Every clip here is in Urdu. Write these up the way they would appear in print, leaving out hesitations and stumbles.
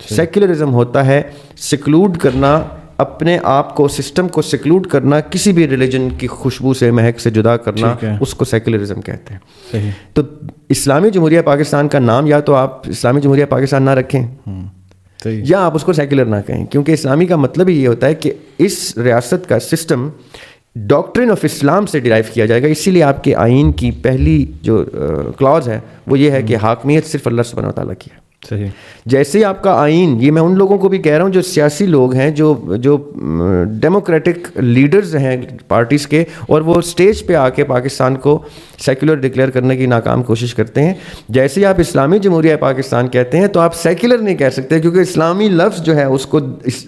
سیکولرزم ہوتا ہے سیکلوڈ کرنا اپنے آپ کو, سسٹم کو سیکلوڈ کرنا, کسی بھی ریلیجن کی خوشبو سے, مہک سے جدا کرنا, اس کو سیکولرزم کہتے ہیں. تو اسلامی جمہوریہ پاکستان کا نام یا تو آپ اسلامی جمہوریہ پاکستان نہ رکھیں یا آپ اس کو سیکولر نہ کہیں, کیونکہ اسلامی کا مطلب ہی یہ ہوتا ہے کہ اس ریاست کا سسٹم ڈاکٹرن آف اسلام سے ڈرائیو کیا جائے گا. اسی لیے آپ کے آئین کی پہلی جو کلاز ہے وہ یہ ہے کہ حاکمیت صرف اللہ سبحانہ و تعالیٰ کی ہے. صحیح. جیسے ہی آپ کا آئین, یہ میں ان لوگوں کو بھی کہہ رہا ہوں جو سیاسی لوگ ہیں, جو ڈیموکریٹک لیڈرز ہیں پارٹیز کے, اور وہ اسٹیج پہ آ کے پاکستان کو سیکولر ڈکلیئر کرنے کی ناکام کوشش کرتے ہیں. جیسے ہی آپ اسلامی جمہوریہ پاکستان کہتے ہیں تو آپ سیکولر نہیں کہہ سکتے, کیونکہ اسلامی لفظ جو ہے اس کو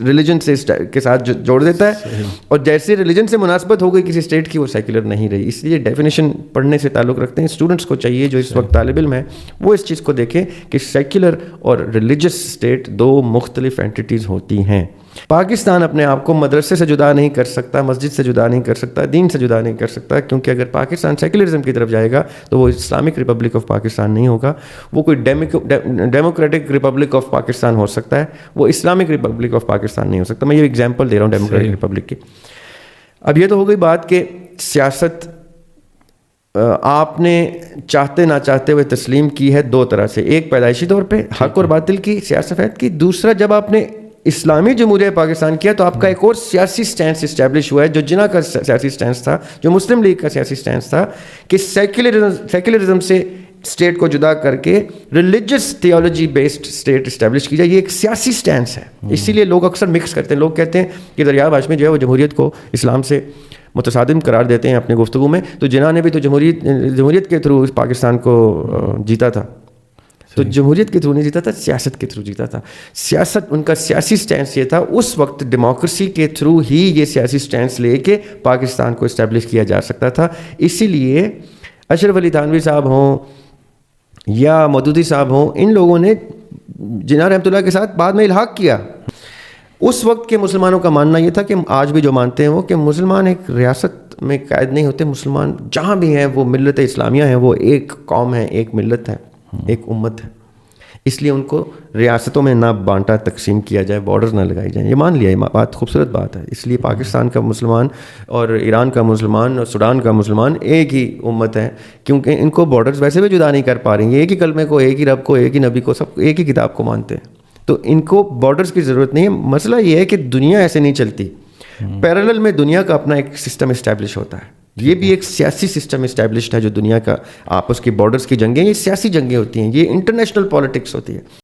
ریلیجن سے کے ساتھ جوڑ دیتا ہے, اور جیسے ریلیجن سے مناسبت ہو گئی کسی اسٹیٹ کی, وہ سیکولر نہیں رہی. اس لیے ڈیفینیشن پڑھنے سے تعلق رکھتے ہیں. اسٹوڈنٹس کو چاہیے جو اس وقت طالب علم ہیں وہ اس چیز کو دیکھیں کہ سیکولر اور ریلیجس اسٹیٹ دو مختلف اینٹیٹیز ہوتی ہیں. پاکستان اپنے آپ کو مدرسے سے جدا نہیں کر سکتا, مسجد سے جدا نہیں کر سکتا, دین سے جدا نہیں کر سکتا, کیونکہ اگر پاکستان سیکولرزم کی طرف جائے گا تو وہ اسلامک ریپبلک آف پاکستان نہیں ہوگا. وہ کوئی ڈیموکریٹک ریپبلک آف پاکستان ہو سکتا ہے, وہ اسلامک ریپبلک آف پاکستان نہیں ہو سکتا. میں یہ ایگزامپل دے رہا ہوں ڈیموکریٹک ریپبلک کی. اب یہ تو ہو گئی بات کہ سیاست آپ نے چاہتے نہ چاہتے ہوئے تسلیم کی ہے دو طرح سے, ایک پیدائشی طور پہ حق اور باطل کی سیاست کی, دوسرا جب آپ نے اسلامی جمہوریہ پاکستان کیا تو آپ کا ایک اور سیاسی سٹینس اسٹیبلش ہوا ہے, جو جناح کا سیاسی سٹینس تھا, جو مسلم لیگ کا سیاسی سٹینس تھا, کہ سیکولرزم سے اسٹیٹ کو جدا کر کے religious theology based state establish کی جائے. یہ ایک سیاسی سٹینس ہے. اسی لیے لوگ اکثر مکس کرتے ہیں. لوگ کہتے ہیں کہ دریاب ہاشمی جو ہے وہ جمہوریت کو اسلام سے متصادم قرار دیتے ہیں اپنی گفتگو میں, تو جناح نے بھی تو جمہوریت کے تھرو پاکستان کو جیتا تھا. تو جمہوریت کے تھرو نہیں جیتا تھا, سیاست کے تھرو جیتا تھا. سیاست ان کا سیاسی سٹینس یہ تھا, اس وقت ڈیموکریسی کے تھرو ہی یہ سیاسی سٹینس لے کے پاکستان کو اسٹیبلش کیا جا سکتا تھا. اسی لیے اشرف علی تھانوی صاحب ہوں یا مودودی صاحب ہوں, ان لوگوں نے جناح رحمۃ اللہ کے ساتھ بعد میں الحاق کیا. اس وقت کے مسلمانوں کا ماننا یہ تھا کہ آج بھی جو مانتے ہیں وہ کہ مسلمان ایک ریاست میں قائد نہیں ہوتے, مسلمان جہاں بھی ہیں وہ ملت اسلامیہ ہیں, وہ ایک قوم ہے, ایک ملت ہے, ایک امت ہے. اس لیے ان کو ریاستوں میں نہ بانٹا تقسیم کیا جائے, بارڈرز نہ لگائی جائیں. یہ مان لیا, یہ بات خوبصورت بات ہے. اس لیے پاکستان کا مسلمان اور ایران کا مسلمان اور سوڈان کا مسلمان ایک ہی امت ہے, کیونکہ ان کو بارڈرز ویسے بھی جدا نہیں کر پا رہی ہیں. ایک ہی کلمے کو, ایک ہی رب کو, ایک ہی نبی کو, سب ایک ہی کتاب کو مانتے ہیں. تو ان کو بارڈرز کی ضرورت نہیں ہے. مسئلہ یہ ہے کہ دنیا ایسے نہیں چلتی. پیرالل میں دنیا کا اپنا ایک سسٹم اسٹیبلش ہوتا ہے. یہ بھی ایک سیاسی سسٹم اسٹیبلشڈ ہے جو دنیا کا آپس کی بارڈرز کی جنگیں, یہ سیاسی جنگیں ہوتی ہیں, یہ انٹرنیشنل پالیٹکس ہوتی ہے.